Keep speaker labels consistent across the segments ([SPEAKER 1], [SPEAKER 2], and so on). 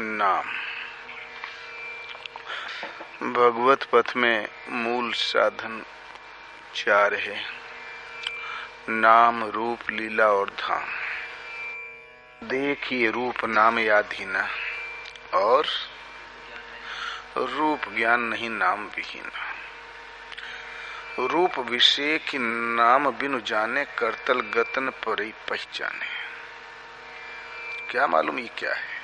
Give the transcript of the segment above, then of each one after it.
[SPEAKER 1] नाम भगवत पथ में मूल साधन चार है। नाम, रूप, लीला और धाम। देखिए, रूप नाम यादहीना और रूप ज्ञान नहीं नाम विहीन। रूप विषय की नाम बिनु जाने करतल गतन पर ही पहचाने। क्या मालूम ये क्या है?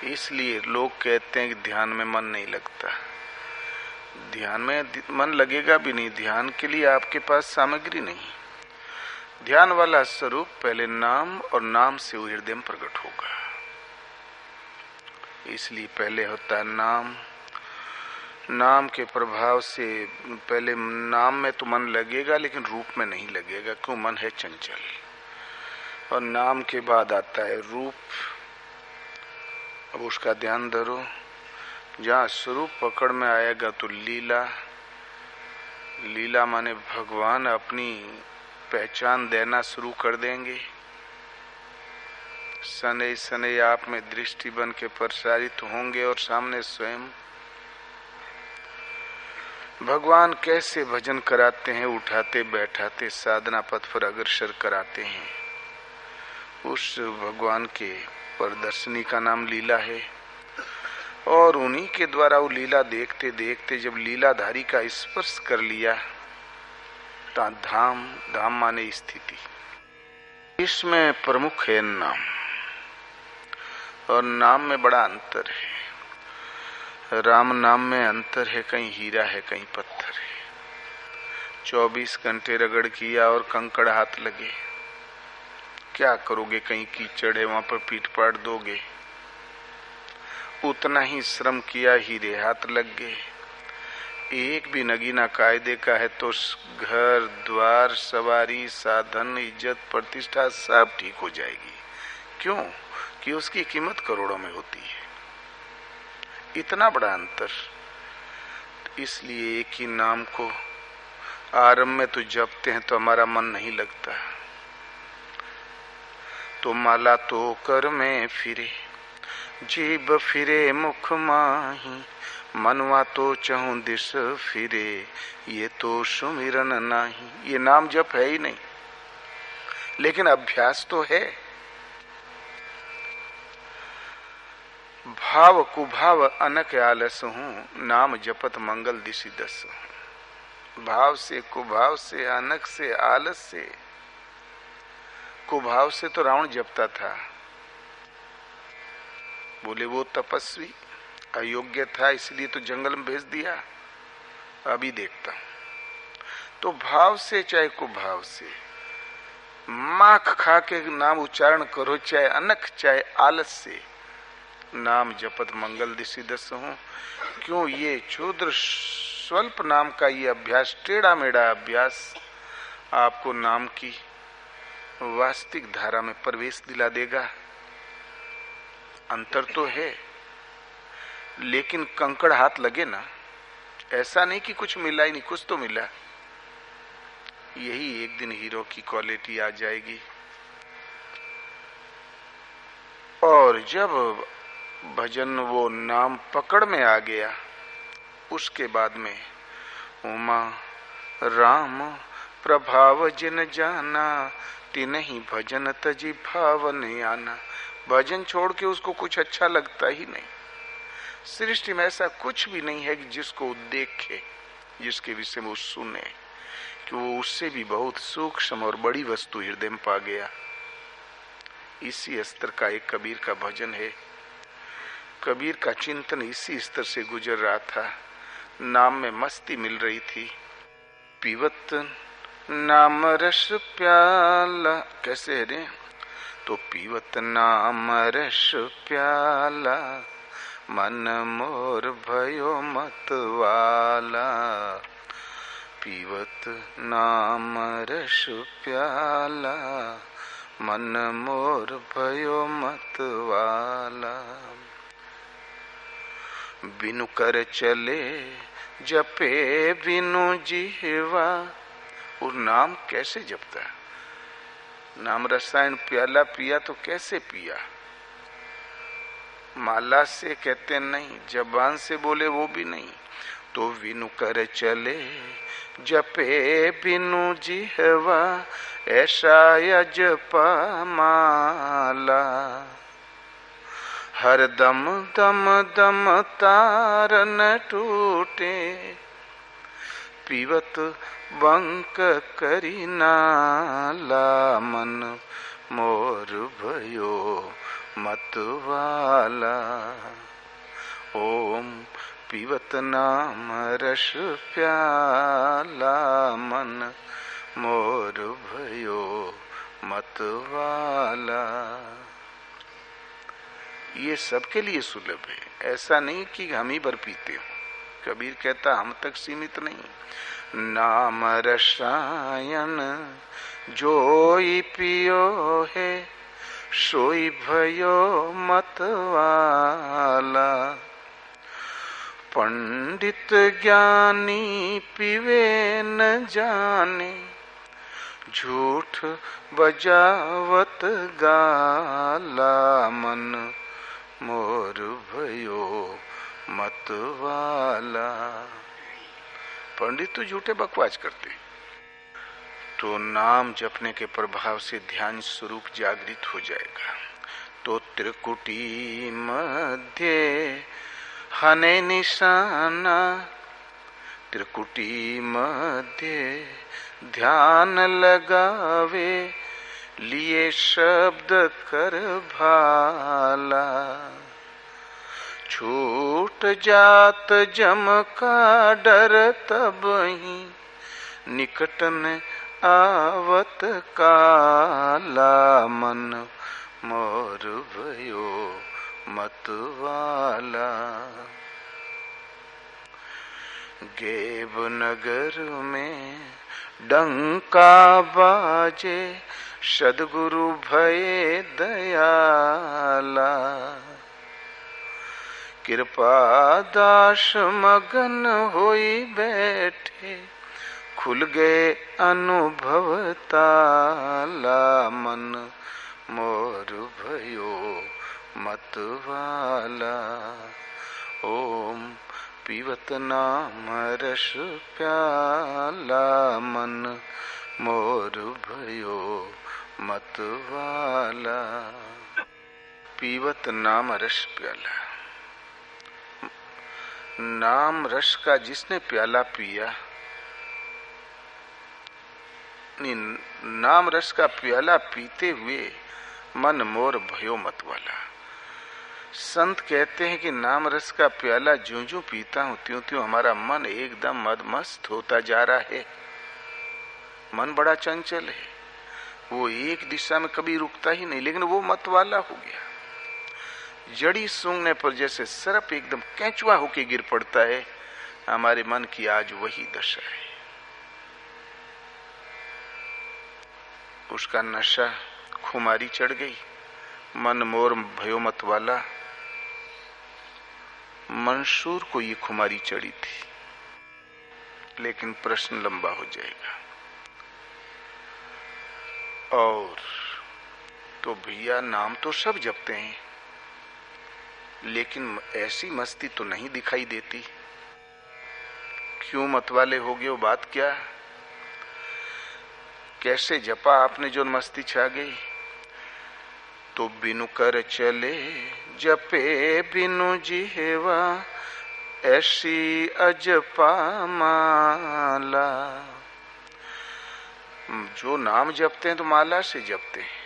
[SPEAKER 1] इसलिए लोग कहते हैं कि ध्यान में मन नहीं लगता। ध्यान में मन लगेगा भी नहीं। ध्यान के लिए आपके पास सामग्री नहीं। ध्यान वाला स्वरूप पहले नाम और नाम से वो हृदय में प्रकट होगा। इसलिए पहले होता है नाम। नाम के प्रभाव से पहले नाम में तो मन लगेगा लेकिन रूप में नहीं लगेगा, क्यों? मन है चंचल। और नाम के बाद आता है रूप। अब उसका ध्यान धरो। जहाँ स्वरूप पकड़ में आएगा तो लीला। लीला माने भगवान अपनी पहचान देना शुरू कर देंगे। सने सने आप में दृष्टि बन के प्रसारित होंगे और सामने स्वयं भगवान कैसे भजन कराते हैं, उठाते बैठाते साधना पथ पर अग्रसर कराते हैं। उस भगवान के प्रदर्शनी का नाम लीला है। और उन्हीं के द्वारा वो लीला देखते देखते जब लीलाधारी का स्पर्श कर लिया तो धाम। धाम माने स्थिति। इसमें प्रमुख है नाम। और नाम में बड़ा अंतर है। राम नाम में अंतर है, कहीं हीरा है कहीं पत्थर है। 24 घंटे रगड़ किया और कंकड़ हाथ लगे, क्या करोगे? कहीं कीचड़ है वहां पर पीट पाट दोगे। उतना ही श्रम किया, हीरे हाथ लग गए। एक भी नगीना कायदे का है तो घर द्वार, सवारी, साधन, इज्जत, प्रतिष्ठा सब ठीक हो जाएगी। क्यों? कि उसकी कीमत करोड़ों में होती है। इतना बड़ा अंतर। इसलिए एक ही नाम को आरंभ में तो जपते हैं तो हमारा मन नहीं लगता। तो माला तो कर में फिरे, जीभ फिरे मुख माही, मनवा तो चहु दिश फिरे, ये तो सुमिरन नाही। ये नाम जप है ही नहीं, लेकिन अभ्यास तो है। भाव कुभाव अनक आलस हूँ, नाम जपत मंगल दिशि दस। भाव से, कुभाव से, अनक से, आलस से। कुभाव से तो रावण जपता था, बोले वो तपस्वी अयोग्य था इसलिए तो जंगल में भेज दिया। अभी देखता हूं। तो भाव से चाहे कुभाव से माख खा के नाम उच्चारण करो, चाहे अनख चाहे आलस से नाम जपत मंगल दिशि दस हूं। क्यों? ये क्षुद्र स्वल्प नाम का ये अभ्यास, टेढ़ा मेढ़ा अभ्यास आपको नाम की वास्तविक धारा में प्रवेश दिला देगा। अंतर तो है, लेकिन कंकड़ हाथ लगे ना। ऐसा नहीं कि कुछ मिला ही नहीं, कुछ तो मिला। यही एक दिन हीरो की क्वालिटी आ जाएगी। और जब भजन वो नाम पकड़ में आ गया, उसके बाद में उमा राम प्रभाव जिन जाना, तिन्हि भजन तजी भाव नहीं आना। भजन छोड़ के उसको कुछ अच्छा लगता ही नहीं। सृष्टि में ऐसा कुछ भी नहीं है कि जिसको देखे, जिसके विषय में वो सुने कि वो उससे भी बहुत सूक्ष्म और बड़ी वस्तु हृदय में पा गया। इसी स्तर का एक कबीर का भजन है। कबीर का चिंतन इसी स्तर से गुजर रहा था। नाम में मस्ती मिल रही थी। पीवत नाम रस प्याला, कैसे है रे? तो पीवत नाम रस प्याला, मन मोर भयो मत वाला। पीवत नाम रस प्याला, मन मोर भयो मत वाला। बिनु कर चले जपे बिनु जीवा। और नाम कैसे जपता है? नाम रसायन प्याला पिया तो कैसे पिया? माला से कहते नहीं, जबान से बोले वो भी नहीं, तो विनु कर चले जपे बिनु जिहवा, ऐसा यजपा माला। हर दम दम दम तार न टूटे, पीवत बंक करी नाला। मन मोर भयो मतवाला, ओम पीवत नाम रस प्याला। मन मोर भयो मतवाला। ये सबके लिए सुलभ है, ऐसा नहीं कि हम ही भर पीते हो। कबीर कहता हम तक सीमित नहीं। नाम रसायन जोई पियो है, सोई भयो मतवाला। पंडित ज्ञानी पीवे न जाने, झूठ बजावत गाला। मन मोर भयो मतवाला। पंडित तो झूठे बकवास करते, तो नाम जपने के प्रभाव से ध्यान स्वरूप जागृत हो जाएगा। तो त्रिकुटी मध्य हने निशाना, त्रिकुटी मध्य ध्यान लगावे, लिए शब्द कर भाला। छूट जात जम का डर तब ही, निकटन आवत काला। मन मोर भयो मतवाला। गेब नगर में डंका बाजे, सद्गुरु भये दयाला। कृपा दास मगन होई बैठे, खुल गए अनुभव ताला। मन मोर भयो मतवाला। ओम पीवत नाम रस प्याला। मन मोर भयो मतवाला। पीवत नाम रस प्याला। नाम रस का जिसने प्याला पिया, नाम रस का प्याला पीते हुए मन मोर भयो मतवाला। संत कहते हैं कि नाम रस का प्याला ज्यों ज्यों पीता हूं त्यों त्यों हमारा मन एकदम मदमस्त होता जा रहा है। मन बड़ा चंचल है, वो एक दिशा में कभी रुकता ही नहीं, लेकिन वो मतवाला हो गया। जड़ी सूंघने पर जैसे सरप एकदम कैंचुआ होके गिर पड़ता है, हमारे मन की आज वही दशा है। उसका नशा खुमारी चढ़ गई। मन मोर भयो मतवाला। मंसूर को ये खुमारी चढ़ी थी, लेकिन प्रश्न लंबा हो जाएगा। और तो भैया नाम तो सब जपते हैं, लेकिन ऐसी मस्ती तो नहीं दिखाई देती। क्यों मतवाले हो गए, वो बात क्या? कैसे जपा आपने जो मस्ती छा गई? तो बिनु कर चले जपे बिनु जिहवा, ऐसी अजपा माला। जो नाम जपते हैं तो माला से जपते हैं।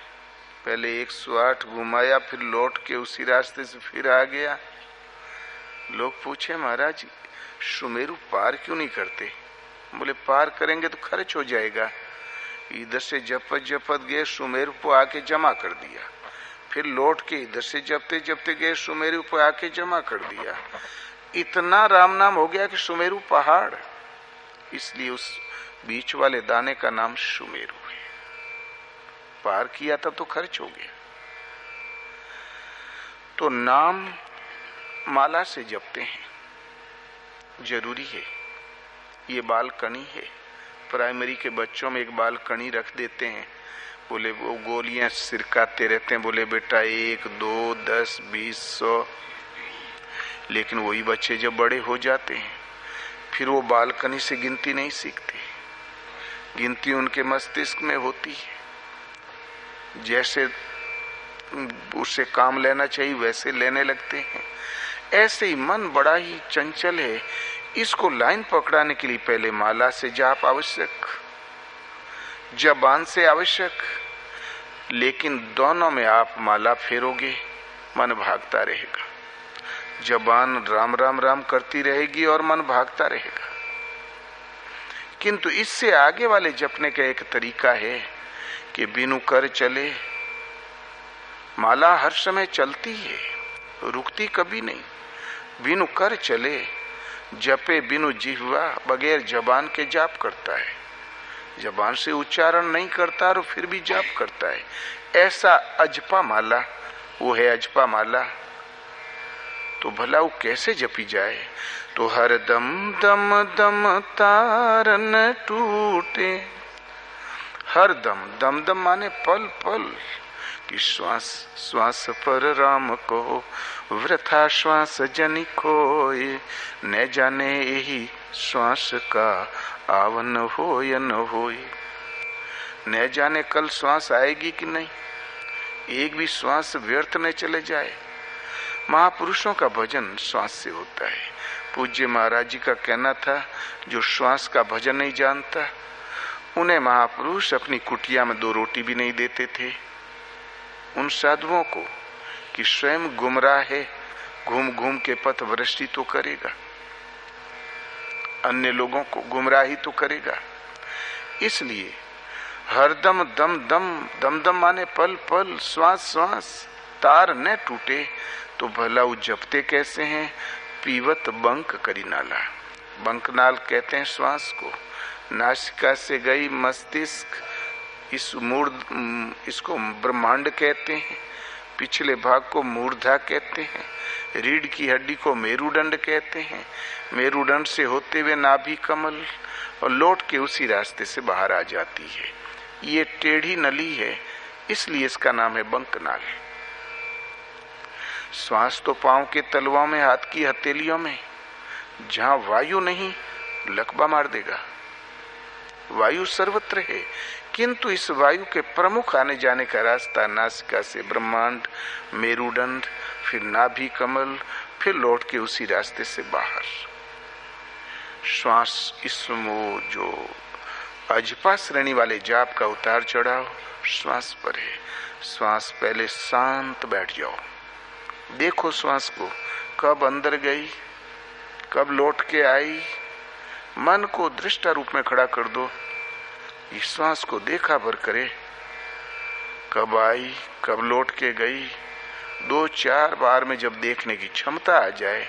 [SPEAKER 1] पहले 108 घुमाया, फिर लौट के उसी रास्ते से फिर आ गया। लोग पूछे महाराज सुमेरु पार क्यों नहीं करते? बोले पार करेंगे तो खर्च हो जाएगा। इधर से जपत जपत गए, सुमेरु को आके जमा कर दिया। फिर लौट के इधर से जपते जपते गए, सुमेरु पर आके जमा कर दिया। इतना राम नाम हो गया कि सुमेरु पहाड़, इसलिए उस बीच वाले दाने का नाम सुमेरु है। पार किया तब तो खर्च हो गया। तो नाम माला से जपते हैं, जरूरी है। ये बालकनी है, प्राइमरी के बच्चों में एक बालकनी रख देते हैं, बोले वो गोलियां सिरकाते रहते हैं, बोले बेटा 1, 2, 10, 20, 100। लेकिन वही बच्चे जब बड़े हो जाते हैं फिर वो बालकनी से गिनती नहीं सीखते, गिनती उनके मस्तिष्क में होती है। जैसे उससे काम लेना चाहिए वैसे लेने लगते हैं। ऐसे ही मन बड़ा ही चंचल है, इसको लाइन पकड़ाने के लिए पहले माला से जाप आवश्यक, जबान से आवश्यक। लेकिन दोनों में आप माला फेरोगे मन भागता रहेगा, जबान राम राम राम करती रहेगी और मन भागता रहेगा। किंतु इससे आगे वाले जपने का एक तरीका है कि बिनु कर चले। माला हर समय चलती है, रुकती कभी नहीं। बिनु कर चले, जपे बिनु जिह्वा, बगैर जबान के जाप करता है, जबान से उच्चारण नहीं करता और फिर भी जाप करता है। ऐसा अजपा माला, वो है अजपा माला। तो भला वो कैसे जपी जाए? तो हर दम दम दम तार न टूटे। हर दम, दम दम माने पल पल, कि श्वास श्वास पर राम को वृथा श्वास जनि खोए, न जाने यही श्वास का आवन हो या न होए। न जाने कल श्वास आएगी कि नहीं, एक भी श्वास व्यर्थ न चले जाए। महापुरुषों का भजन श्वास से होता है। पूज्य महाराज जी का कहना था, जो श्वास का भजन नहीं जानता उन्हें महापुरुष अपनी कुटिया में 2 रोटी भी नहीं देते थे। उन साधुओं को कि स्वयं गुमराह है, घूम घूम के पथ भ्रष्टि तो करेगा, अन्य लोगों को गुमराही तो करेगा। इसलिए हरदम दम दम, दम दम माने पल पल, श्वास श्वास, तार न टूटे। तो भला वो जपते कैसे हैं? पीवत बंक करी नाला। बंकनाल कहते हैं श्वास को। नासिका से गई मस्तिष्क, इसको ब्रह्मांड कहते हैं। पिछले भाग को मूर्धा कहते हैं। रीढ़ की हड्डी को मेरुदंड कहते हैं। मेरुदंड से होते हुए नाभि कमल और लौट के उसी रास्ते से बाहर आ जाती है। ये टेढ़ी नली है, इसलिए इसका नाम है बंकनाल। श्वास तो पांव के तलवाओं में, हाथ की हथेलियों में। जहां वायु नहीं लकवा मार देगा। वायु सर्वत्र है, किंतु इस वायु के प्रमुख आने जाने का रास्ता नासिका से ब्रह्मांड, मेरुदंड, फिर नाभि कमल, फिर लौट के उसी रास्ते से बाहर। श्वास, इसमें जो अजपा श्रेणी वाले जाप का उतार चढ़ाव श्वास पर है। श्वास पहले शांत बैठ जाओ, देखो श्वास को कब अंदर गई, कब लौट के आई। मन को दृष्टा रूप में खड़ा कर दो, इस श्वास को देखा भर करे, कब आई कब लौट के गई। 2-4 बार में जब देखने की क्षमता आ जाए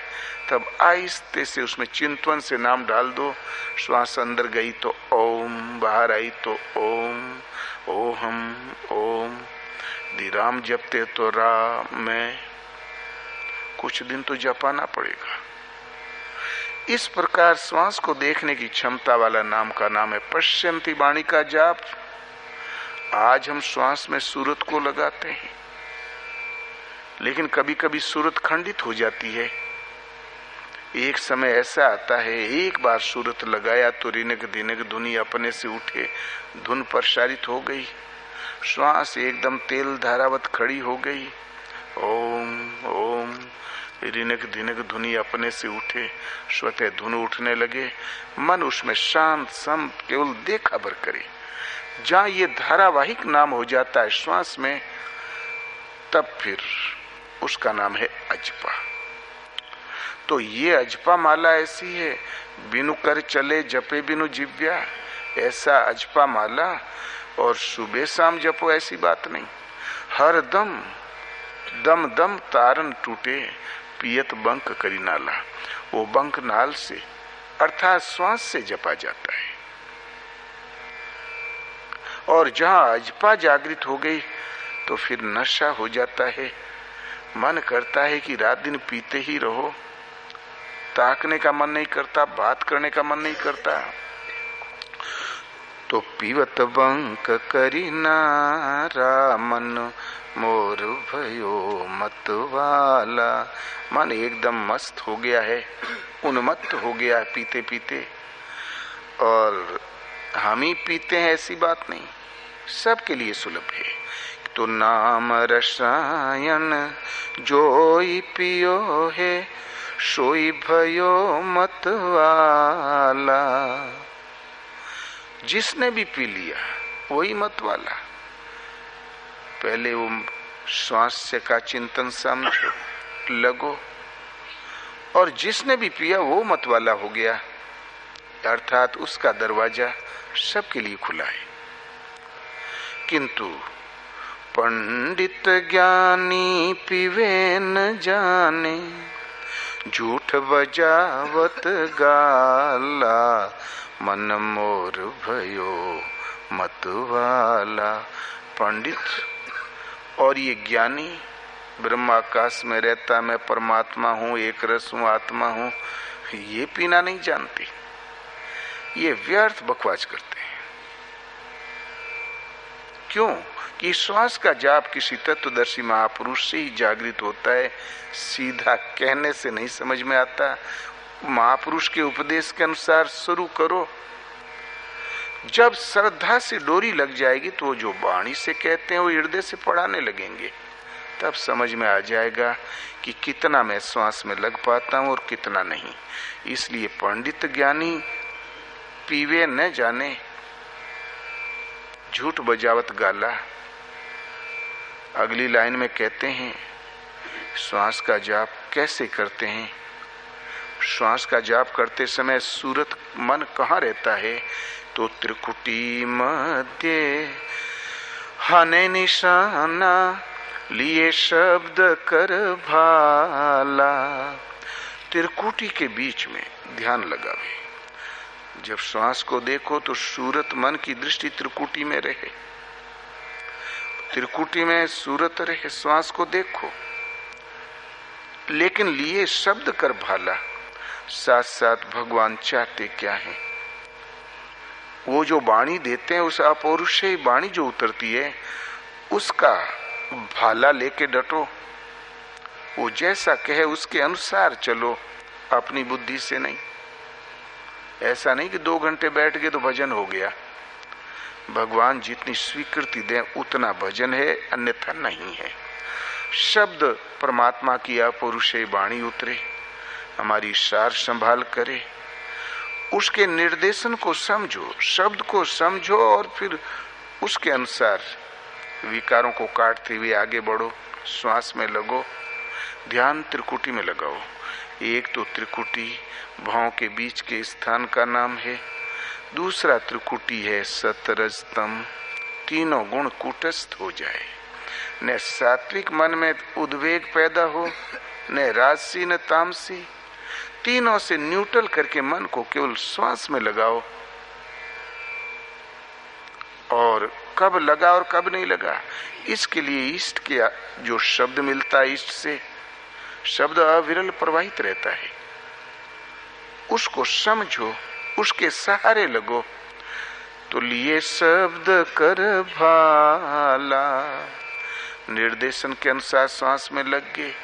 [SPEAKER 1] तब आहिस्ते से उसमें चिंतन से नाम डाल दो। श्वास अंदर गई तो ओम, बाहर आई तो ओम, ओहम ओम। यदि राम जपते तो राम में। कुछ दिन तो जपाना पड़ेगा। इस प्रकार श्वास को देखने की क्षमता वाला नाम का नाम है पश्यंती वाणी का जाप। आज हम श्वास में सूरत को लगाते हैं, लेकिन कभी कभी सूरत खंडित हो जाती है। एक समय ऐसा आता है, एक बार सूरत लगाया तो रिनक दिनक धुनी अपने से उठे, धुन प्रसारित हो गई, श्वास एकदम तेल धारावत खड़ी हो गई। ओम ओम, रिनक धिनक धुनी अपने से उठे, स्वतः धुन उठने लगे। मन उसमें शांत सम केवल देखा भर करे। जहां ये धारावाहिक नाम हो जाता है श्वास में, तब फिर उसका नाम है अजपा। तो ये अजपा माला ऐसी है, बिनु कर चले जपे बिनु जिव्या, ऐसा अजपा माला। और सुबह शाम जपो ऐसी बात नहीं। हर दम दम दम तारन टूटे, पियत बंक करी नाला। वो बंक नाल से अर्थात श्वास से जपा जाता है। और जहां अजपा जागृत हो गई तो फिर नशा हो जाता है। मन करता है कि रात दिन पीते ही रहो, ताकने का मन नहीं करता, बात करने का मन नहीं करता। तो पीवत बंक करी नारा, मन मोर भयो मत वाला। मन एकदम मस्त हो गया है, उन्मत्त हो गया है पीते पीते। और हम ही पीते हैं ऐसी बात नहीं, सबके लिए सुलभ है। तो नाम रसायन जोई पियो है, सोई भयो मत वाला। जिसने भी पी लिया वही मत वाला। पहले वो स्वास्थ्य का चिंतन समझो, लगो, और जिसने भी पिया वो मत वाला हो गया, अर्थात उसका दरवाजा सबके लिए खुला है। किंतु पंडित ज्ञानी पीवे न जाने, झूठ बजावत गाला, मन मोर भयो मत वाला। पंडित और ये ज्ञानी ब्रह्माकाश में रहता मैं परमात्मा हूँ, एक रस हूँ, आत्मा हूँ, ये पीना नहीं जानते, ये व्यर्थ बकवास करते हैं। क्यों? कि श्वास का जाप किसी तत्वदर्शी महापुरुष से ही जागृत होता है, सीधा कहने से नहीं समझ में आता। महापुरुष के उपदेश के अनुसार शुरू करो। जब श्रद्धा से डोरी लग जाएगी तो जो वाणी से कहते हैं वो हृदय से पढ़ाने लगेंगे, तब समझ में आ जाएगा कि कितना मैं श्वास में लग पाता हूं और कितना नहीं। इसलिए पंडित ज्ञानी पीवे न जाने, झूठ बजावत गाला। अगली लाइन में कहते हैं श्वास का जाप कैसे करते हैं। श्वास का जाप करते समय सूरत मन कहाँ रहता है? तो त्रिकुटी मध्य हने निशाना, लिए शब्द कर भाला। त्रिकुटी के बीच में ध्यान लगावे। जब श्वास को देखो तो सूरत मन की दृष्टि त्रिकुटी में रहे, त्रिकुटी में सूरत रहे, श्वास को देखो, लेकिन लिए शब्द कर भाला। साथ साथ भगवान चाहते क्या है? वो जो वाणी देते हैं, उस अपौरुषेय वाणी जो उतरती है, उसका भाला लेके डटो। वो जैसा कहे उसके अनुसार चलो, अपनी बुद्धि से नहीं। ऐसा नहीं कि 2 घंटे बैठ गए तो भजन हो गया। भगवान जितनी स्वीकृति दें उतना भजन है, अन्यथा नहीं है। शब्द परमात्मा की अपौरुषेय वाणी उतरे, हमारी सार संभाल करे, उसके निर्देशन को समझो, शब्द को समझो और फिर उसके अनुसार विकारों को काटते हुए आगे बढ़ो। श्वास में लगो, ध्यान त्रिकुटी में लगाओ। एक तो त्रिकुटी भावों के बीच के स्थान का नाम है, दूसरा त्रिकुटी है सतरजतम। तीनों गुण कूटस्थ हो जाए, न सात्विक मन में उद्वेग पैदा हो, न राजसी न तामसी। तीनों से न्यूट्रल करके मन को केवल श्वास में लगाओ। और कब लगा और कब नहीं लगा, इसके लिए इष्ट के जो शब्द मिलता है, इष्ट से शब्द अविरल प्रवाहित रहता है, उसको समझो, उसके सहारे लगो। तो लिए शब्द कर भाला, निर्देशन के अनुसार श्वास में लग गए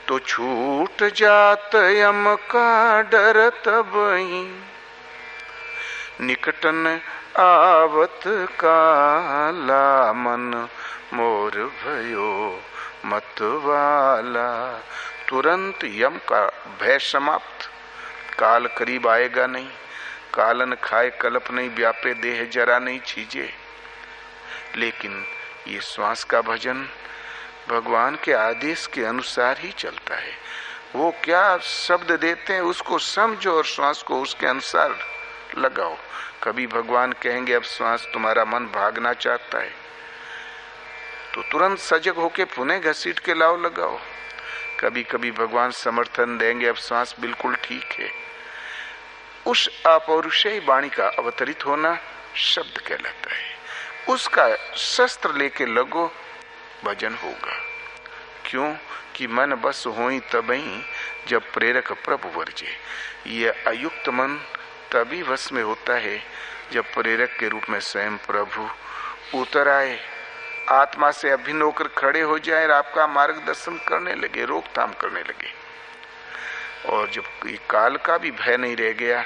[SPEAKER 1] तो छूट जात यम का डर तब ही, निकटन आवत काला, मन मोर भयो मत वाला। तुरंत यम का भय समाप्त, काल करीब आएगा नहीं। कालन खाए कल्प नहीं, व्यापे देह जरा नहीं छीजे। लेकिन ये श्वास का भजन भगवान के आदेश के अनुसार ही चलता है। वो क्या शब्द देते हैं उसको समझो और श्वास को उसके अनुसार लगाओ। कभी भगवान कहेंगे अब श्वास तुम्हारा मन भागना चाहता है, तो तुरंत सजग होके पुनः घसीट के लाओ, लगाओ। कभी कभी भगवान समर्थन देंगे अब श्वास बिल्कुल ठीक है। उस अपौरुषेय वाणी का अवतरित होना शब्द कहलाता है। उसका शस्त्र लेके लगो, भजन होगा। क्यों? कि मन बस होई तबही, जब प्रेरक प्रभु वर्जे। ये अयुक्त मन तभी वश में होता है जब प्रेरक के रूप में स्वयं प्रभु उतर आए, आत्मा से अभिन्न होकर खड़े हो जाए और आपका मार्गदर्शन करने लगे, रोकथाम करने लगे। और जब काल का भी भय नहीं रह गया,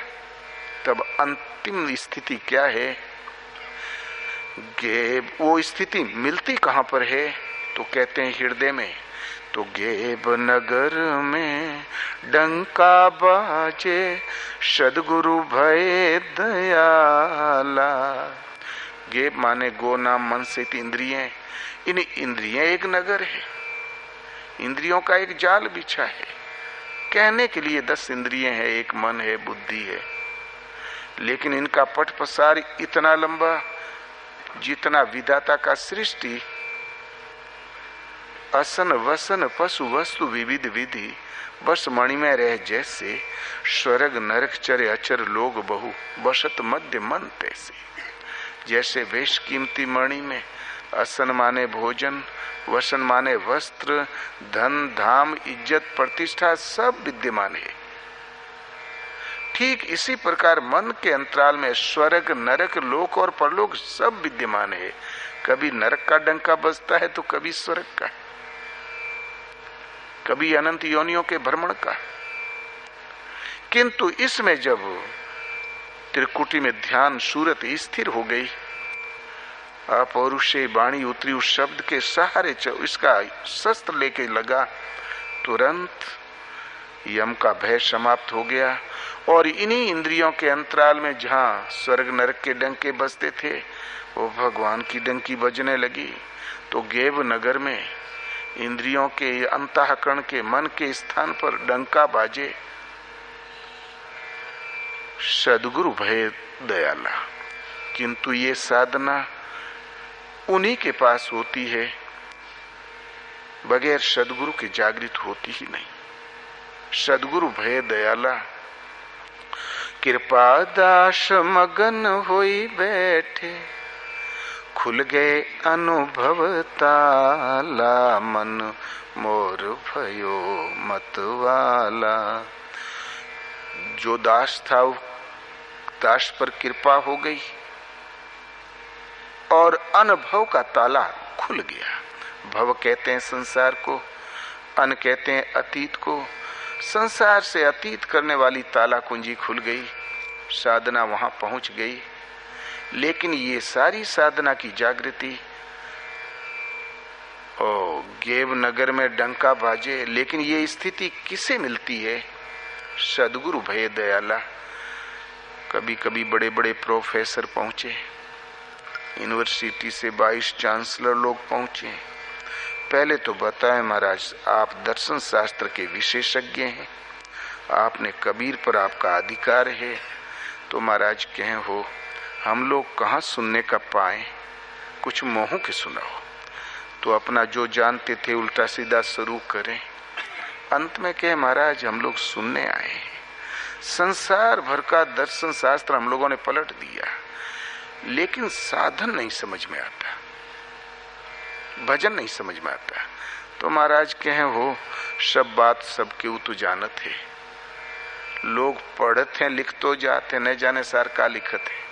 [SPEAKER 1] तब अंतिम स्थिति क्या है? वो स्थिति मिलती कहां पर है? तो कहते हैं हृदय में। तो गेब नगर में डंका बाजे, सद्गुरु भय दयाला। गेब माने गो, नाम, मन से इंद्रियें। इन इंद्रियें एक नगर है, इंद्रियों का एक जाल बिछा है। कहने के लिए 10 इंद्रियें हैं, एक मन है, बुद्धि है, लेकिन इनका पट पसार इतना लंबा जितना विधाता का सृष्टि। असन वसन पशु वस्तु विविध विधि, बस मणि में रह जैसे, स्वर्ग नरक चरे अचर लोग बहु, बसत मध्य मन तैसे। जैसे वेश कीमती मणि में असन माने भोजन, वसन माने वस्त्र, धन, धाम, इज्जत, प्रतिष्ठा सब विद्यमान है। ठीक इसी प्रकार मन के अंतराल में स्वर्ग, नरक, लोक और परलोक सब विद्यमान है। कभी नरक का डंका बजता है तो कभी स्वर्ग का, कभी अनंत योनियों के भ्रमण का। किंतु इसमें जब त्रिकुटी में ध्यान सूरत स्थिर हो गई, अपौरुषे वाणी उतरी, उस शब्द के सहारे इसका शस्त्र लेके लगा, तुरंत यम का भय समाप्त हो गया। और इन्हीं इंद्रियों के अंतराल में जहां स्वर्ग नरक के डंके बजते थे, वो भगवान की डंकी बजने लगी। तो गेव नगर में इंद्रियों के अंतःकरण के मन के स्थान पर डंका बाजे, सद्गुरु भय दयाला। किंतु ये साधना उन्हीं के पास होती है, बगैर सद्गुरु के जागृत होती ही नहीं। सद्गुरु भय दयाला, कृपा दास मगन होई बैठे, खुल गए अनुभव ताला, मन मोर भयो मतवाला। जो दास था, दास पर कृपा हो गई और अनुभव का ताला खुल गया। भव कहते हैं संसार को, अन कहते हैं अतीत को। संसार से अतीत करने वाली ताला कुंजी खुल गई, साधना वहां पहुंच गई। लेकिन ये सारी साधना की जागृति गेव नगर में डंका बाजे, लेकिन ये स्थिति किसे मिलती है? सद्गुरु भय दयाला। कभी कभी बड़े बड़े प्रोफेसर पहुंचे, यूनिवर्सिटी से 22 चांसलर लोग पहुंचे। पहले तो बताएं महाराज, आप दर्शन शास्त्र के विशेषज्ञ हैं, आपने कबीर पर आपका अधिकार है। तो महाराज कहें हो, हम लोग कहाँ सुनने का पाए, कुछ मोह के सुनाओ। तो अपना जो जानते थे उल्टा सीधा शुरू करें। अंत में कहे, महाराज हम लोग सुनने आए हैं, संसार भर का दर्शन शास्त्र हम लोगों ने पलट दिया, लेकिन साधन नहीं समझ में आता, भजन नहीं समझ में आता। तो महाराज कहे हो, सब बात सबके उतु जानत है, लोग पढ़ते हैं, लिख तो जाते, न जाने सार का लिखत है।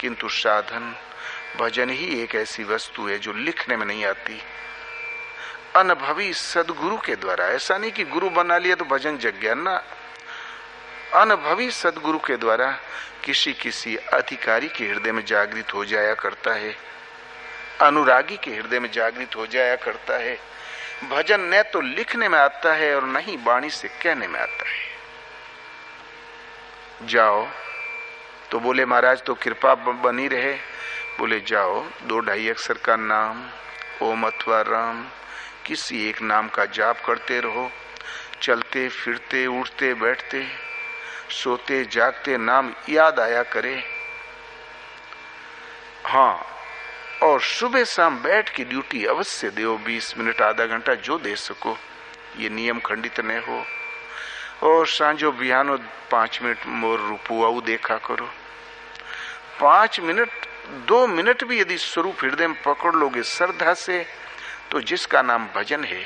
[SPEAKER 1] किंतु साधन भजन ही एक ऐसी वस्तु है जो लिखने में नहीं आती, अनुभवी सदगुरु के द्वारा। ऐसा नहीं कि गुरु बना लिया तो भजन जग गया ना, अनुभवी सदगुरु के द्वारा किसी किसी अधिकारी के हृदय में जागृत हो जाया करता है, अनुरागी के हृदय में जागृत हो जाया करता है। भजन न तो लिखने में आता है और न ही वाणी से कहने में आता है। जाओ तो बोले महाराज तो कृपा बनी रहे। बोले जाओ, 2-2.5 अक्षर का नाम ओम अथवा राम, किसी एक नाम का जाप करते रहो। चलते फिरते उठते बैठते सोते जागते नाम याद आया करे। हाँ, और सुबह शाम बैठ की ड्यूटी अवश्य दो, 20 मिनट आधा घंटा जो दे सको, ये नियम खंडित न हो। और सांझो बिहानो 5 मिनट मोर रूपुआऊ देखा करो। 5 मिनट 2 मिनट भी यदि स्वरूप हृदय में पकड़ लोगे श्रद्धा से, तो जिसका नाम भजन है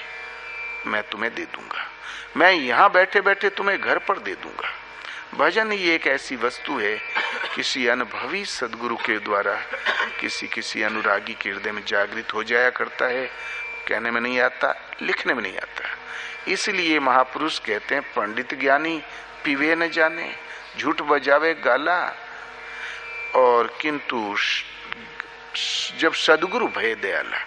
[SPEAKER 1] मैं तुम्हें दे दूंगा। मैं यहां बैठे बैठे तुम्हें घर पर दे दूंगा। भजन ही एक ऐसी वस्तु है, किसी अनुभवी सदगुरु के द्वारा किसी अनुरागी के हृदय में जागृत हो जाया करता है। कहने में नहीं आता, लिखने में नहीं आता। इसलिए महापुरुष कहते हैं, पंडित ज्ञानी पीवे न जाने, झूठ बजावे गाला। और किंतु जब सदगुरु भय दयाला,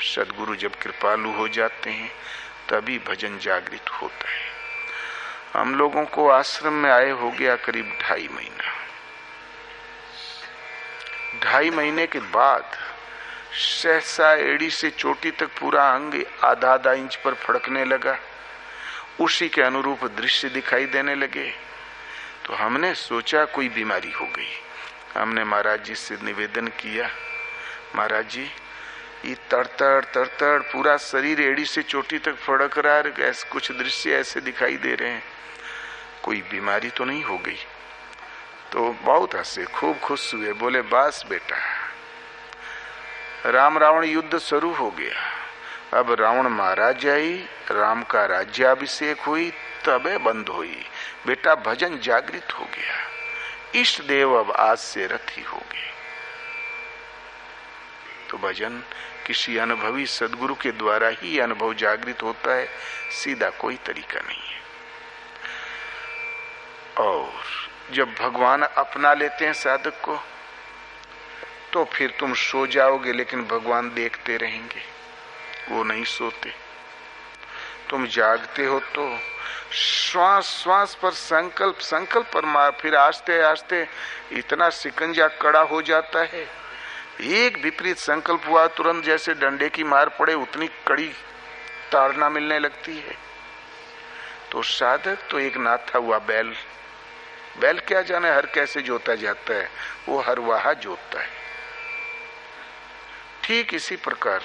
[SPEAKER 1] सदगुरु जब कृपालु हो जाते हैं तभी भजन जागृत होता है। हम लोगों को आश्रम में आए हो गया करीब 2.5 महीना। 2.5 महीने के बाद सहसा एड़ी से चोटी तक पूरा अंग आधा इंच पर फड़कने लगा। उसी के अनुरूप दृश्य दिखाई देने लगे। तो हमने सोचा कोई बीमारी हो गई। हमने महाराज जी से निवेदन किया, महाराज जी ये तड़तड़ पूरा शरीर एड़ी से चोटी तक फड़क रहा है, ऐसे कुछ दृश्य ऐसे दिखाई दे रहे हैं, कोई बीमारी तो नहीं हो गई? तो बहुत हंसे, खूब खुश हुए, बोले बस बेटा, राम रावण युद्ध शुरू हो गया। अब रावण मारा जाई, राम का राज्याभिषेक हुई, तबे बंद हुई। बेटा भजन जागृत हो गया, इष्ट देव अब आज से रथी हो गए। तो भजन किसी अनुभवी सदगुरु के द्वारा ही अनुभव जागृत होता है, सीधा कोई तरीका नहीं है। और जब भगवान अपना लेते हैं साधक को, तो फिर तुम सो जाओगे लेकिन भगवान देखते रहेंगे, वो नहीं सोते। तुम जागते हो तो श्वास श्वास पर संकल्प पर मार, फिर आस्ते आस्ते इतना सिकंजा कड़ा हो जाता है। एक विपरीत संकल्प हुआ तुरंत जैसे डंडे की मार पड़े, उतनी कड़ी ताड़ना मिलने लगती है। तो साधक तो एक नाथा हुआ बैल क्या जाने हर कैसे जोता जाता है, वो हरवाहा जोतता है। ठीक इसी प्रकार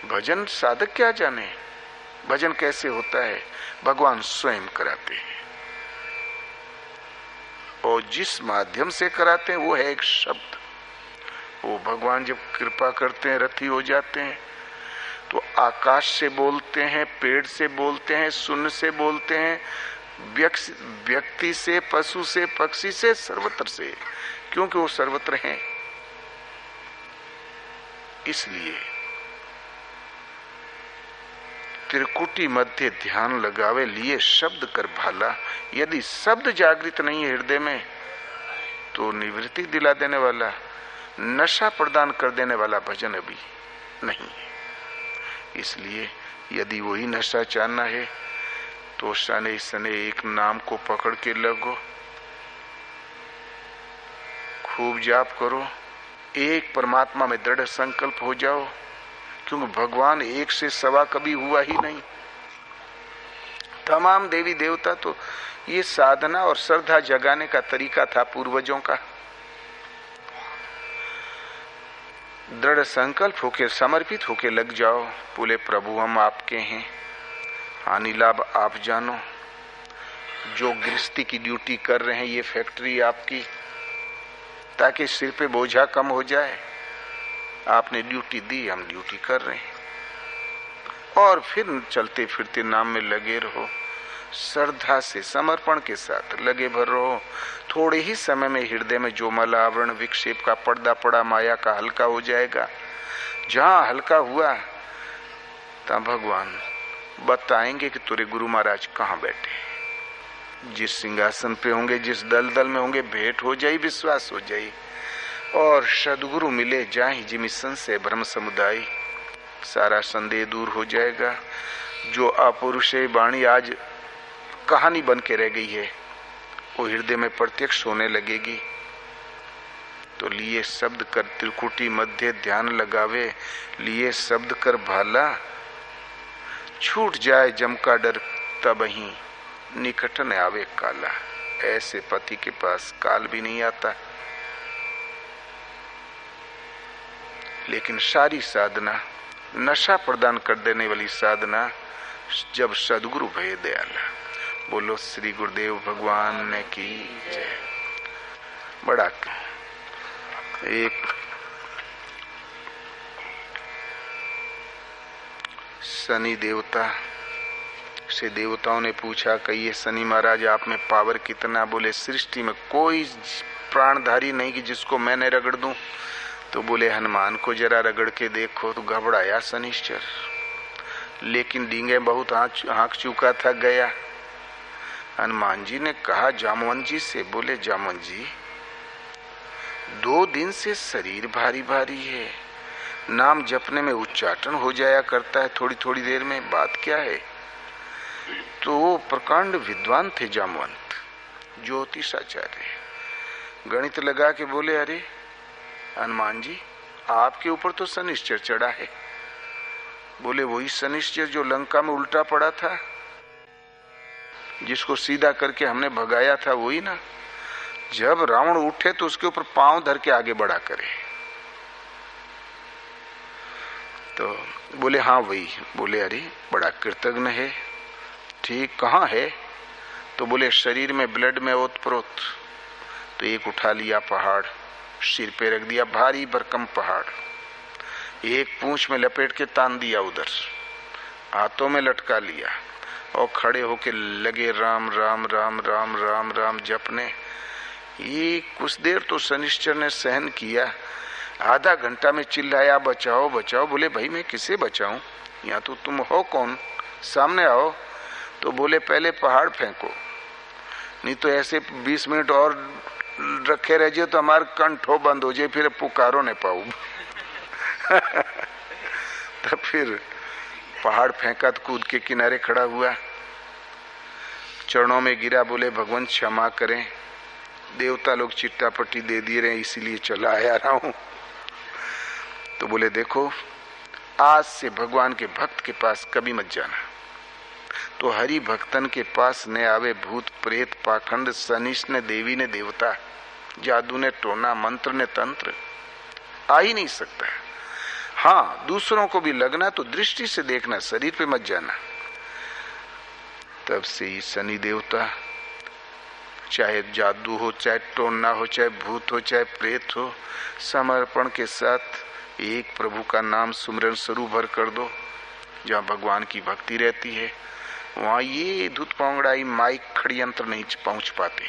[SPEAKER 1] भजन साधक क्या जाने भजन कैसे होता है, भगवान स्वयं कराते हैं। और जिस माध्यम से कराते हैं वो है एक शब्द। वो भगवान जब कृपा करते हैं, रथी हो जाते हैं, तो आकाश से बोलते हैं, पेड़ से बोलते हैं, शून्य से बोलते हैं, व्यक्ति से, पशु से, पक्षी से, सर्वत्र से, क्योंकि वो सर्वत्र हैं। इसलिए त्रिकुटी मध्य ध्यान लगावे, लिए शब्द कर भाला। यदि शब्द जागृत नहीं है हृदय में, तो निवृत्ति दिला देने वाला, नशा प्रदान कर देने वाला भजन अभी नहीं है। इसलिए यदि वही नशा चाहना है तो शनै शनै एक नाम को पकड़ के लगो, खूब जाप करो, एक परमात्मा में दृढ़ संकल्प हो जाओ, क्योंकि भगवान एक से सवा कभी हुआ ही नहीं। तमाम देवी देवता तो ये साधना और श्रद्धा जगाने का तरीका था पूर्वजों का। दृढ़ संकल्प होके, समर्पित होके लग जाओ, बोले प्रभु हम आपके हैं, हानि लाभ आप जानो, जो गृहस्थी की ड्यूटी कर रहे हैं ये फैक्ट्री आपकी, ताकि सिर पे बोझा कम हो जाए। आपने ड्यूटी दी, हम ड्यूटी कर रहे हैं। और फिर चलते फिरते नाम में लगे रहो, श्रद्धा से, समर्पण के साथ लगे भर रहो। थोड़े ही समय में हृदय में जो मल आवरण विक्षेप का पर्दा पड़ा माया का हल्का हो जाएगा। जहां हल्का हुआ तब भगवान बताएंगे कि तुरे गुरु महाराज कहाँ बैठे। जिस सिंहासन पे होंगे, जिस दलदल में होंगे, भेंट हो जाई, विश्वास हो जाई। और सदगुरु मिले जाहि जिमि संशय भ्रम समुदाय, सारा संदेह दूर हो जाएगा। जो अपौरुषेय वाणी आज कहानी बन के रह गई है, वो हृदय में प्रत्यक्ष होने लगेगी। तो लिए शब्द कर त्रिकुटी मध्य ध्यान लगावे, लिए शब्द कर भाला, छूट जाए जम का डर तब ही निकट न आवे काला। ऐसे पति के पास काल भी नहीं आता। लेकिन सारी साधना, नशा प्रदान कर देने वाली साधना, जब सदगुरु भय दयाला। बोलो श्री गुरुदेव भगवान ने की जय। बड़ा एक शनि देवता से देवताओं ने पूछा कि ये शनि महाराज आप में पावर कितना? बोले सृष्टि में कोई प्राणधारी नहीं कि जिसको मैंने रगड़ दूं। तो बोले हनुमान को जरा रगड़ के देखो। तो घबराया शनिश्चर, लेकिन डींगे बहुत हाँक चुका था, गया। हनुमान जी ने कहा जामवंत जी से, बोले जामवंत जी 2 दिन से शरीर भारी भारी है, नाम जपने में उच्चाटन हो जाया करता है थोड़ी थोड़ी देर में, बात क्या है? तो प्रकांड विद्वान थे जामवंत, ज्योतिषाचार्य। गणित लगा के बोले अरे हनुमान जी आपके ऊपर तो शनिश्चर चढ़ा है। बोले वही शनिश्चर जो लंका में उल्टा पड़ा था, जिसको सीधा करके हमने भगाया था, वही ना। जब रावण उठे तो उसके ऊपर पांव धर के आगे बढ़ा करे। तो बोले हाँ वही। बोले अरे बड़ा कृतज्ञ है, ठीक कहाँ है? तो बोले शरीर में ब्लड में ओतप्रोत। तो एक उठा लिया पहाड़, सिर पे रख दिया, भारी भरकम पहाड़, एक पूंछ में लपेट के तान दिया, उधर हाथों में लटका लिया और खड़े होके लगे राम राम राम राम राम राम जपने। ये कुछ देर तो शनिश्चर ने सहन किया, आधा घंटा में चिल्लाया बचाओ बचाओ। बोले भाई मैं किसे बचाऊं, यहाँ तो तुम हो कौन, सामने आओ। तो बोले पहले पहाड़ फेंको, नहीं तो ऐसे 20 मिनट और रखे रह जाए तो हमारे कंठों बंद हो जाए, फिर पुकारो न पाऊ। तब फिर पहाड़ फेंका तो कूद के किनारे खड़ा हुआ, चरणों में गिरा, बोले भगवान क्षमा करें, देवता लोग चिट्टा पट्टी दे दिए रहे इसीलिए चला आया रहा हूं। तो बोले देखो आज से भगवान के भक्त के पास कभी मत जाना। तो हरि भक्तन के पास न आवे भूत प्रेत पाखंड, सनिश ने देवी ने देवता, जादू ने टोना, मंत्र ने तंत्र, आ ही नहीं सकता। हाँ दूसरों को भी लगना तो दृष्टि से देखना, शरीर पे मत जाना। तब से ही शनि देवता, चाहे जादू हो, चाहे टोना हो, चाहे भूत हो, चाहे प्रेत हो, समर्पण के साथ एक प्रभु का नाम सुमिरन शुरू भर कर दो। जहाँ भगवान की भक्ति रहती है वहां ये धुत पोंगड़ाई माइक खड़ी यंत्र नहीं पहुंच पाते,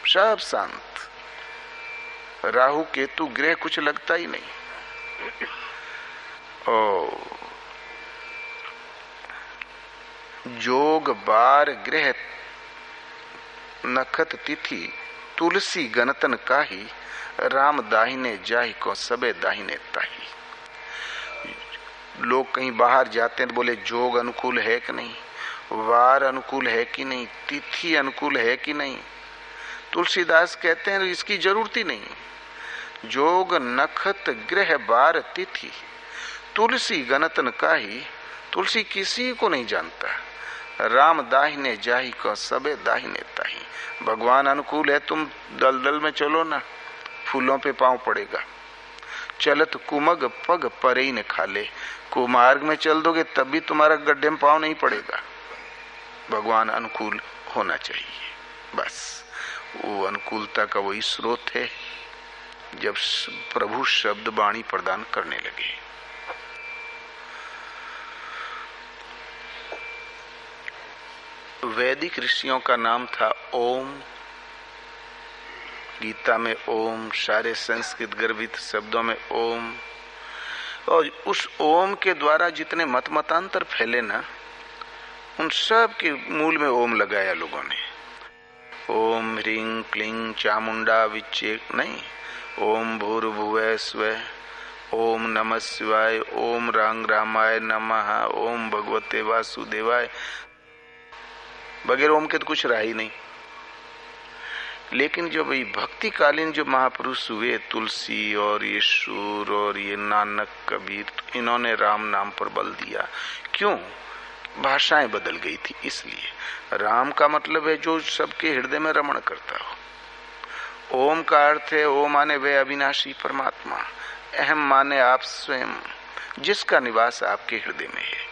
[SPEAKER 1] सब शांत। राहु केतु ग्रह कुछ लगता ही नहीं। ओ जोग बार ग्रह नखत तिथि, तुलसी गणतन काही, राम दाहिने जाहि को सबे दाहिने ताही। लोग कहीं बाहर जाते हैं तो बोले जोग अनुकूल है कि नहीं, वार अनुकूल है कि नहीं, तिथि अनुकूल है कि नहीं। तुलसीदास कहते हैं इसकी जरूरत ही नहीं। जोग नखत ग्रह बार तिथि, तुलसी गणतन काही, तुलसी किसी को नहीं जानता। राम दाहिने जाहि को सबे दाहिने ताही। भगवान अनुकूल है, तुम दलदल में चलो ना, फूलों पे पांव पड़ेगा। चलत कुमग पग परे न खाले, कुमार्ग में चल दोगे तब भी तुम्हारा गड्ढे में पांव नहीं पड़ेगा। भगवान अनुकूल होना चाहिए, बस वो अनुकूलता का वही स्रोत है जब प्रभु शब्द वाणी प्रदान करने लगे। वैदिक ऋषियों का नाम था ओम। गीता में ओम, सारे संस्कृत गर्भित शब्दों में ओम। और उस ओम के द्वारा जितने मत मतांतर फैले ना, उन सब के मूल में ओम लगाया लोगों ने। ओम ह्रीं क्लीं चामुंडा विच्चे नहीं, ओम भूर्भुवः स्वः, ओम नमः शिवाय, ओम रांग रामाय नमः, ओम भगवते वासुदेवाय। बगैर ओम के तो कुछ रहा ही नहीं। लेकिन जब ये भक्ति कालीन जो महापुरुष हुए, तुलसी और ये सूर और ये नानक कबीर, तो इन्होंने राम नाम पर बल दिया। क्यों? भाषाएं बदल गई थी इसलिए। राम का मतलब है जो सबके हृदय में रमण करता हो। ओम का अर्थ है ओम माने वे अविनाशी परमात्मा, अहम माने आप स्वयं, जिसका निवास आपके हृदय में है।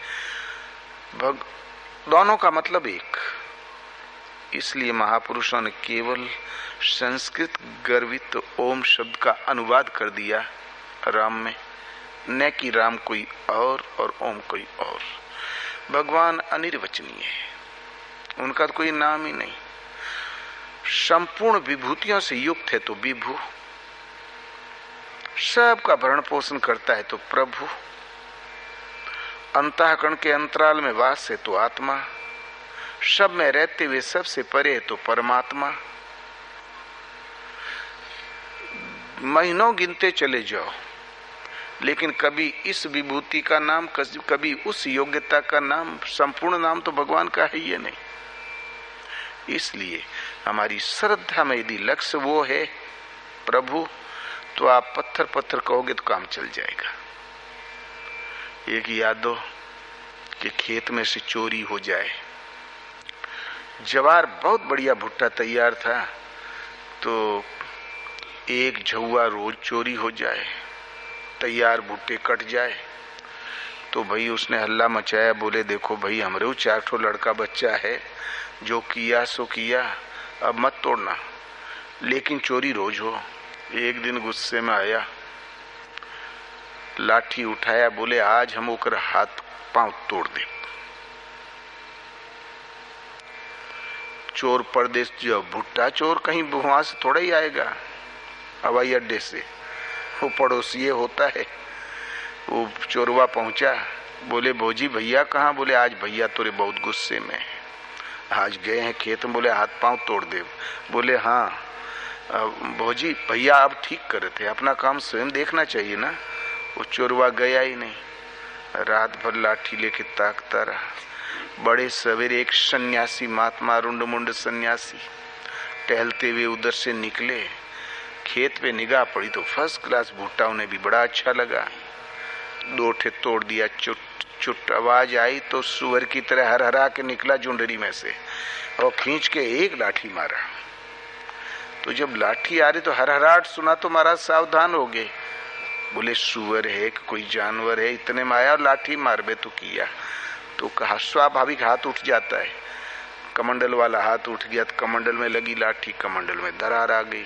[SPEAKER 1] दोनों का मतलब एक। इसलिए महापुरुषों ने केवल संस्कृत गर्वित ओम शब्द का अनुवाद कर दिया राम में, न कि राम कोई और ओम कोई और। भगवान अनिर्वचनीय है, उनका तो कोई नाम ही नहीं। संपूर्ण विभूतियों से युक्त है तो विभु, सबका भरण पोषण करता है तो प्रभु, अंतःकरण के अंतराल में वास है तो आत्मा, सब में रहते हुए सबसे परे है तो परमात्मा। महीनों गिनते चले जाओ, लेकिन कभी इस विभूति का नाम, कभी उस योग्यता का नाम, संपूर्ण नाम तो भगवान का है ही नहीं। इसलिए हमारी श्रद्धा में यदि लक्ष्य वो है प्रभु, तो आप पत्थर पत्थर कहोगे तो काम चल जाएगा। एक याद दो कि खेत में से चोरी हो जाए, जवार बहुत बढ़िया भुट्टा तैयार था, तो एक झुआ रोज चोरी हो जाए, तैयार भुट्टे कट जाए, तो भाई उसने हल्ला मचाया, बोले देखो भाई हमरे 4 ठो लड़का बच्चा है, जो किया सो किया, अब मत तोड़ना, लेकिन चोरी रोज हो। एक दिन गुस्से में आया, लाठी उठाया, बोले आज हम ओकर हाथ पांव तोड़ दे। चोर परदेश, जो भुट्टा चोर कहीं वहां से थोड़ा ही आएगा, हवाई अड्डे से, वो पड़ोसी होता है। वो चोरवा पहुंचा, बोले भौजी भैया कहाँ? बोले आज भैया तोरे बहुत गुस्से में, आज गए हैं खेत में, बोले हाथ पांव तोड़ दे। बोले हाँ भौजी भैया आप ठीक करे थे, अपना काम स्वयं देखना चाहिए ना। वो चोरवा गया ही नहीं, रात भर लाठी लेके ताकता रहा। बड़े सवेरे एक सन्यासी, महात्मा रुंड मुंड सन्यासी, टहलते हुए उधर से निकले, खेत पे निगाह पड़ी तो फर्स्ट क्लास भुट्टा, उन्हें भी बड़ा अच्छा लगा। 2 ठे तोड़ दिया, चुट चुट आवाज आई तो सुअर की तरह हरहरा के निकला जुंडरी में से, और खींच के एक लाठी मारा। तो जब लाठी आ रही तो हरहराट सुना तो महाराज सावधान हो गए, बोले सुअर है कि कोई जानवर है, इतने में आया और लाठी मार बे तो किया। तो कहा स्वाभाविक हाथ उठ जाता है, कमंडल वाला हाथ उठ गया, तो कमंडल में लगी लाठी, कमंडल में दरार आ गई।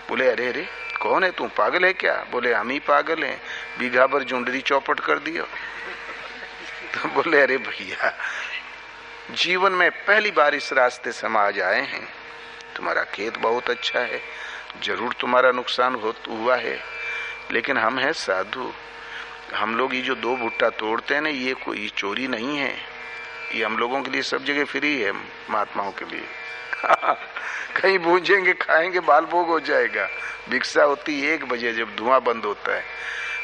[SPEAKER 1] बोले अरे अरे कौन है तू, पागल है क्या? बोले हम ही पागल हैं, बीघा भर जुंडरी चौपट कर दियो। तो बोले अरे भैया जीवन में पहली बार इस रास्ते से हम आज आए हैं, तुम्हारा खेत बहुत अच्छा है, जरूर तुम्हारा नुकसान हुआ है, लेकिन हम हैं साधु, हम लोग ये जो 2 भुट्टा तोड़ते हैं ना, ये कोई चोरी नहीं है, ये हम लोगों के लिए सब जगह फ्री है, महात्माओं के लिए। कहीं भूजेंगे खाएंगे बाल भोग हो जाएगा। भिक्षा होती 1 बजे जब धुआं बंद होता है।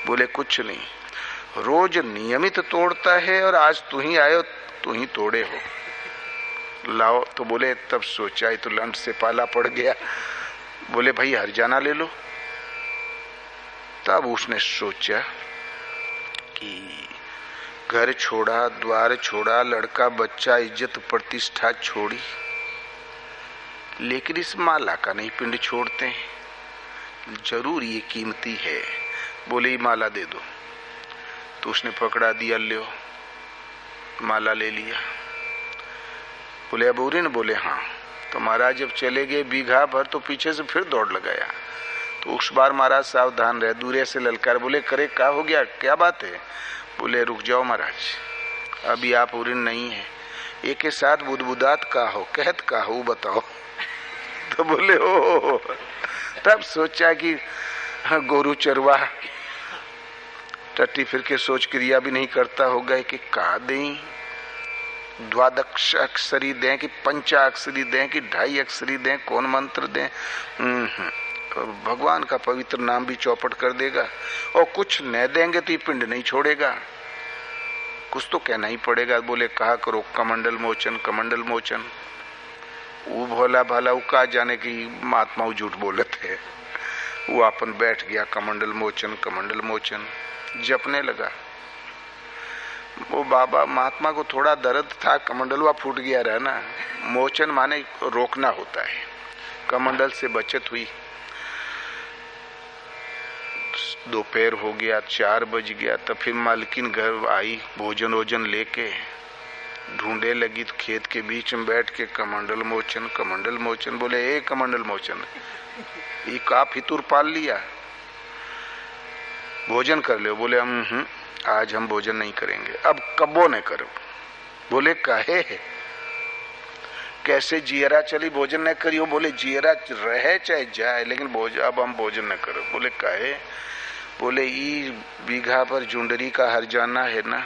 [SPEAKER 1] बोले कुछ नहीं, रोज नियमित तोड़ता है और आज तू ही आयो, तू ही तोड़े हो, लाओ। तो बोले तब सोचा, ये तो लंड से पाला पड़ गया। बोले भाई हरजाना ले लो। तब उसने सोचा कि घर छोड़ा, द्वार छोड़ा, लड़का बच्चा, इज्जत प्रतिष्ठा छोड़ी, लेकिन इस माला का नहीं पिंड छोड़ते हैं, जरूर ये कीमती है। बोले ये माला दे दो। तो उसने पकड़ा दिया, लो माला ले लिया। बोले अब उरिन? बोले हाँ। तो महाराज जब चले गए बीघा भर, तो पीछे से फिर दौड़ लगाया। तो उस बार महाराज सावधान रहे, दूरे से ललकार, बोले करे क्या हो गया, क्या बात है? बोले रुक जाओ महाराज, अभी आप उरिन नहीं है, एक के साथ बुदबुदात का हो, कहत का हो, बताओ। तो बोले ओ, तब सोचा कि गोरु चरवा टट्टी फिर के सोच क्रिया भी नहीं करता होगा कि का दें, द्वादश अक्षरी दें कि पंचाक्षरी दें कि 2.5 अक्षरी दें, कौन मंत्र दें? भगवान का पवित्र नाम भी चौपट कर देगा, और कुछ न देंगे तो ये पिंड नहीं छोड़ेगा, कुछ तो कहना ही पड़ेगा। बोले कहा करो कमंडल मोचन, कमंडल मोचन। वो भोला भाला वो का जाने की महात्मा झूठ बोलते है। वो अपन बैठ गया, कमंडल मोचन, कमंडल मोचन जपने लगा। वो बाबा महात्मा को थोड़ा दर्द था, कमंडलवा फूट गया रहा ना, मोचन माने रोकना होता है, कमंडल से बचत हुई। दोपहर हो गया, 4 बज गया, तो फिर मालकिन घर आई, भोजन वोजन लेके ढूंढे लगी, तो खेत के बीच में बैठ के कमंडल मोचन, कमंडल मोचन। बोले ए कमंडल मोचन, ये का फितूर पाल लिया, भोजन कर ले। बोले हम आज हम भोजन नहीं करेंगे, अब कब्बो न करो। बोले काहे, कैसे जियरा चली भोजन न करियो? बोले जियरा रहे चाहे जाए, लेकिन अब हम भोजन न करो। बोले काहे? बोले ई बीघा पर जुंडरी का हर जाना है ना,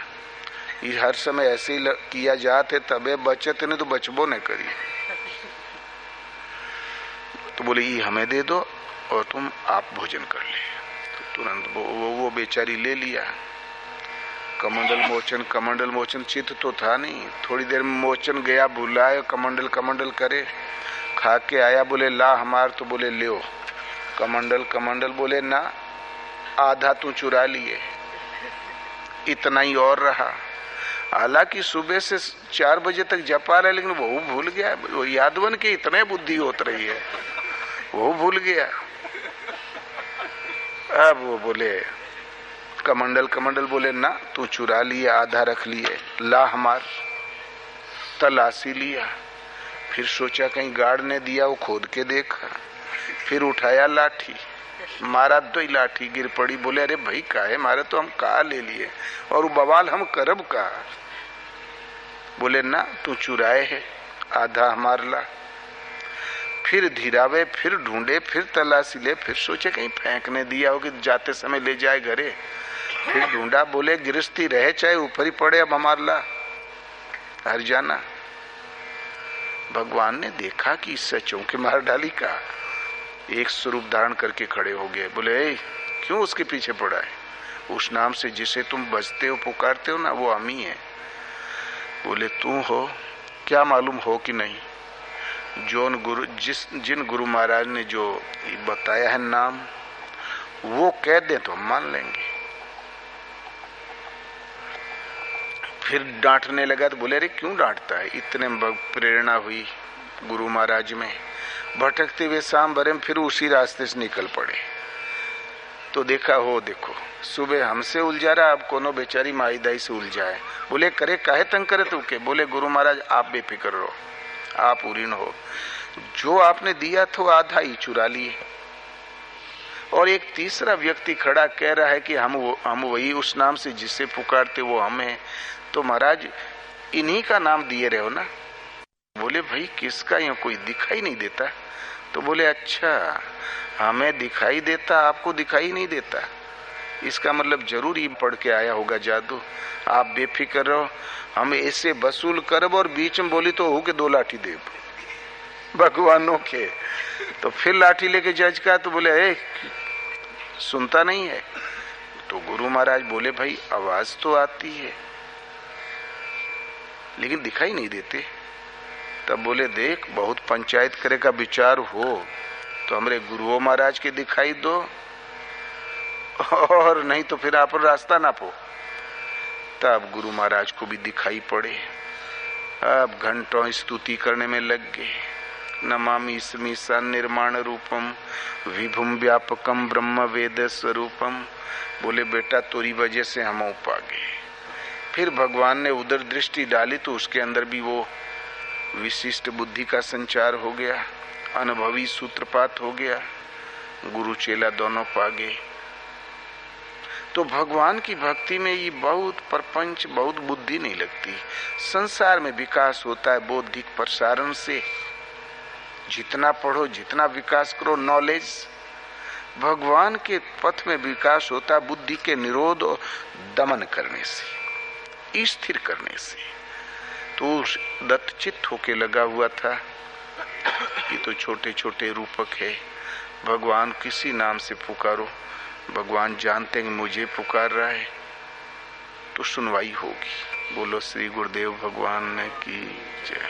[SPEAKER 1] ये हर समय ऐसे ही किया जाते तबे बचत, नहीं तो बचबो न करिए। तो बोले ये हमें दे दो और तुम आप भोजन कर ले। तो तुरंत वो बेचारी ले लिया। कमंडल मोचन चित्त तो था नहीं, थोड़ी देर में मोचन गया, बुलाए कमंडल करे, खा के आया। बोले ला हमार, तो बोले लियो। कमंडल बोले ना, आधा तू चुरा लिए, इतना ही और रहा। हालांकि सुबह से 4 बजे तक जपा रहा है, लेकिन वो भूल गया। वो यादवन के इतने बुद्धि होत रही है, वो भूल गया। अब वो बोले कमंडल बोले ना, तू चुरा लिया, आधा रख लिए, ला हमार। तलाशी लिया, फिर सोचा कहीं गार्ड ने दिया, वो खोद के देखा, फिर उठाया लाठी, मारा तो ही लाठी गिर पड़ी। बोले अरे भाई काहे मारे? तो हम कहा ले लिए, और वो बवाल हम करब का? बोले ना, तू चुराए है, आधा हमार ला। फिर धीरावे, फिर ढूंढे, फिर तलाशी ले, फिर सोचे कहीं फेंकने दिया हो कि जाते समय ले जाए घरे। फिर ढूंढा, बोले गिरस्ती रहे चाहे ऊपर ही पड़े, अब हमार ला हर जाना। भगवान ने देखा कि इससे चौंके मार डाली का, एक स्वरूप धारण करके खड़े हो गए। बोले क्यों उसके पीछे पड़ा है? उस नाम से जिसे तुम बजते हो पुकारते हो ना, वो हम ही है। बोले तू हो? क्या मालूम हो कि नहीं? जिन गुरु महाराज ने जो बताया है नाम, वो कह दे तो हम मान लेंगे। फिर डांटने लगा। तो बोले अरे क्यों डांटता है? इतने प्रेरणा हुई गुरु महाराज में, भटकते हुए शाम भरे में फिर उसी रास्ते से निकल पड़े। तो देखा, हो देखो सुबह हमसे उलझा रहा, अब कोनो बेचारी माईदाई से उलझाए। बोले करे काहे तंग करे तू के? बोले गुरु महाराज आप बेफिक्र रहो, आप उरीन हो, जो आपने दिया था आधा ही चुरा लिए। और एक तीसरा व्यक्ति खड़ा कह रहा है कि हम वही उस नाम से जिसे पुकारते वो हम है। तो महाराज इन्हीं का नाम दिए रहे हो ना? बोले भाई किसका? यहाँ कोई दिखाई नहीं देता। तो बोले अच्छा, हमें दिखाई देता, आपको दिखाई नहीं देता, इसका मतलब जरूर ही पढ़ के आया होगा जादू। आप बेफिक्र रहो, हम ऐसे वसूल करब, और बीच में बोली तो हो के 2 लाठी देव भगवानों के। तो फिर लाठी लेके जज का, तो बोले सुनता नहीं है? तो गुरु महाराज बोले भाई आवाज तो आती है लेकिन दिखाई नहीं देते। तब बोले देख, बहुत पंचायत करे का विचार हो तो हमरे गुरुओं महाराज के दिखाई दो, और नहीं तो फिर आप रास्ता ना पो। तब गुरु महाराज को भी दिखाई पड़े। अब घंटों स्तुति करने में लग गए। नमामि स्मि सन्निर्माण रूपम विभुम व्यापकम ब्रह्म वेद स्वरूपम। बोले बेटा तोरी वजह से हम पा गए। फिर भगवान ने उधर दृष्टि डाली तो उसके अंदर भी वो विशिष्ट बुद्धि का संचार हो गया, अनुभवी सूत्रपात हो गया, गुरु चेला दोनों पा गए। तो भगवान की भक्ति में ये बहुत प्रपंच, बहुत बुद्धि नहीं लगती। संसार में विकास होता है बौद्धिक प्रसारण से। जितना पढ़ो, जितना विकास करो नॉलेज, भगवान के पथ में विकास होता है बुद्धि के निरोध और दमन करने से, स्थिर करने से। तो दत्तचित्त होके लगा हुआ था। ये तो छोटे छोटे रूपक है। भगवान किसी नाम से पुकारो, भगवान जानते हैं मुझे पुकार रहा है तो सुनवाई होगी। बोलो श्री गुरुदेव भगवान की जय।